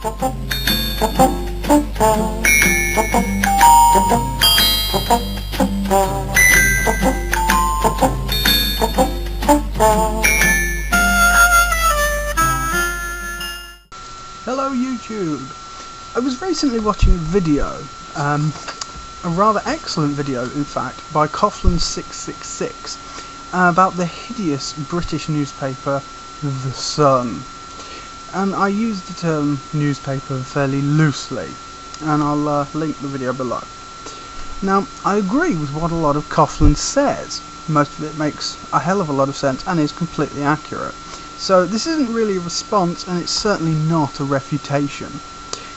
Hello YouTube! I was recently watching a video, a rather excellent video in fact, by Coughlan 666 about the hideous British newspaper The Sun. And I use the term newspaper fairly loosely, and I'll link the video below. Now, I agree with what a lot of Coughlan says. Most of it makes a hell of a lot of sense and is completely accurate. So this isn't really a response, and it's certainly not a refutation.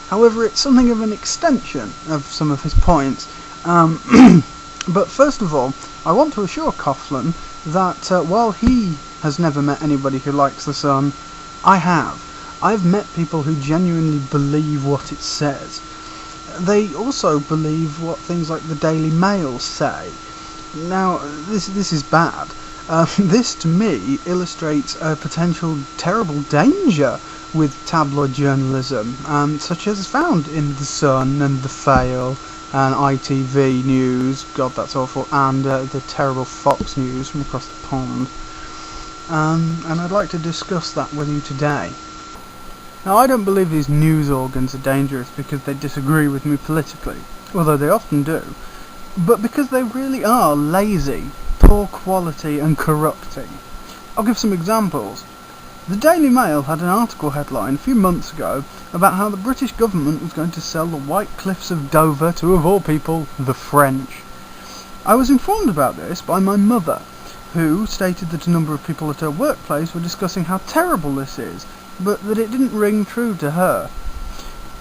However, it's something of an extension of some of his points. But first of all, I want to assure Coughlan that while he has never met anybody who likes The Sun, I have. I've met people who genuinely believe what it says. They also believe what things like the Daily Mail say. Now, this is bad. This, to me, illustrates a potential terrible danger with tabloid journalism, such as found in The Sun and The Fail and ITV News, God that's awful, and the terrible Fox News from across the pond. And I'd like to discuss that with you today. Now, I don't believe these news organs are dangerous because they disagree with me politically, although they often do, but because they really are lazy, poor quality and corrupting. I'll give some examples. The Daily Mail had an article headline a few months ago about how the British government was going to sell the White Cliffs of Dover to, of all people, the French. I was informed about this by my mother, who stated that a number of people at her workplace were discussing how terrible this is, but that it didn't ring true to her.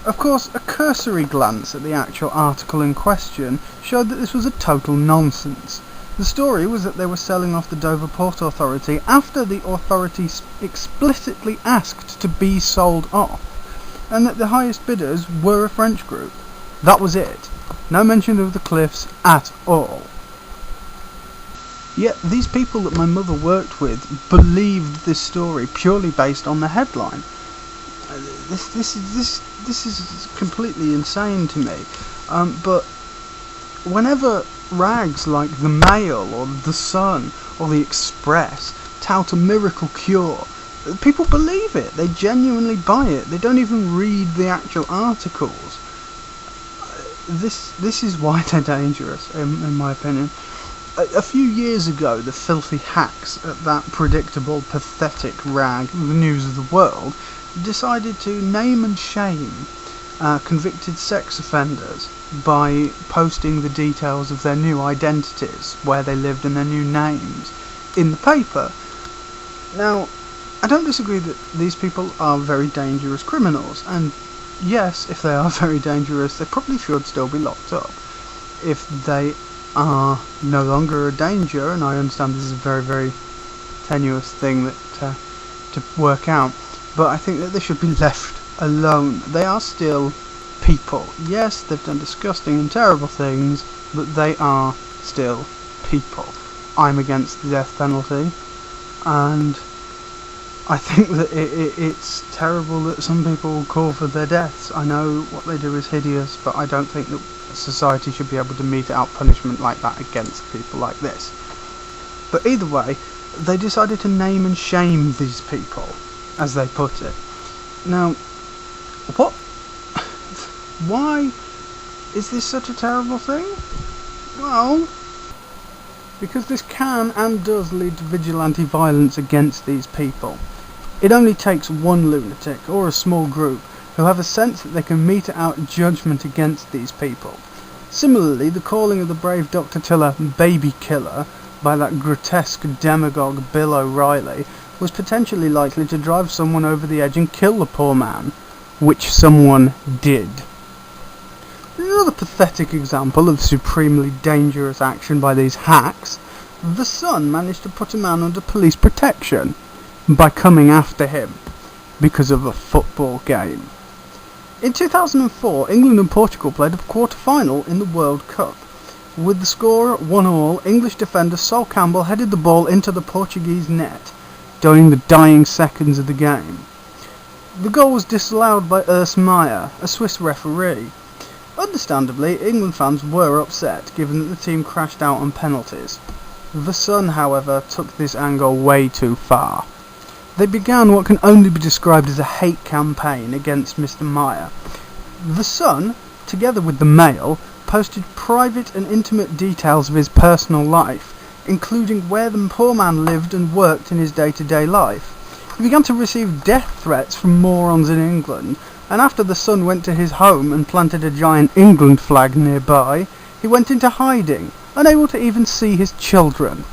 Of course, a cursory glance at the actual article in question showed that this was a total nonsense. The story was that they were selling off the Dover Port Authority after the authority explicitly asked to be sold off, and that the highest bidders were a French group. That was it. No mention of the cliffs at all. Yet these people that my mother worked with believed this story purely based on the headline. This is completely insane to me. But whenever rags like the Mail or the Sun or the Express tout a miracle cure, people believe it. They genuinely buy it. They don't even read the actual articles. This is why they're dangerous, in my opinion. A few years ago, the filthy hacks at that predictable, pathetic rag, the News of the World, decided to name and shame convicted sex offenders by posting the details of their new identities, where they lived and their new names, in the paper. Now, I don't disagree that these people are very dangerous criminals, and yes, if they are very dangerous, they probably should still be locked up. If they are no longer a danger, and I understand this is a very, very tenuous thing that to work out, but I think that they should be left alone. They are still people. Yes, they've done disgusting and terrible things, but they are still people. I'm against the death penalty, and I think that it's terrible that some people call for their deaths. I know what they do is hideous, but I don't think that society should be able to mete out punishment like that against people like this. But either way, they decided to name and shame these people, as they put it. Now, why is this such a terrible thing? Well, because this can and does lead to vigilante violence against these people. It only takes one lunatic, or a small group, who have a sense that they can mete out judgment against these people. Similarly, the calling of the brave Dr. Tiller baby killer by that grotesque demagogue Bill O'Reilly was potentially likely to drive someone over the edge and kill the poor man, which someone did. Another pathetic example of supremely dangerous action by these hacks, The Sun managed to put a man under police protection by coming after him because of a football game. In 2004, England and Portugal played a quarter-final in the World Cup. With the score 1-1, English defender Sol Campbell headed the ball into the Portuguese net during the dying seconds of the game. The goal was disallowed by Urs Meier, a Swiss referee. Understandably, England fans were upset, given that the team crashed out on penalties. The Sun, however, took this angle way too far. They began what can only be described as a hate campaign against Mr. Meier. The Sun, together with the Mail, posted private and intimate details of his personal life, including where the poor man lived and worked in his day-to-day life. He began to receive death threats from morons in England, and after the Sun went to his home and planted a giant England flag nearby, he went into hiding, unable to even see his children.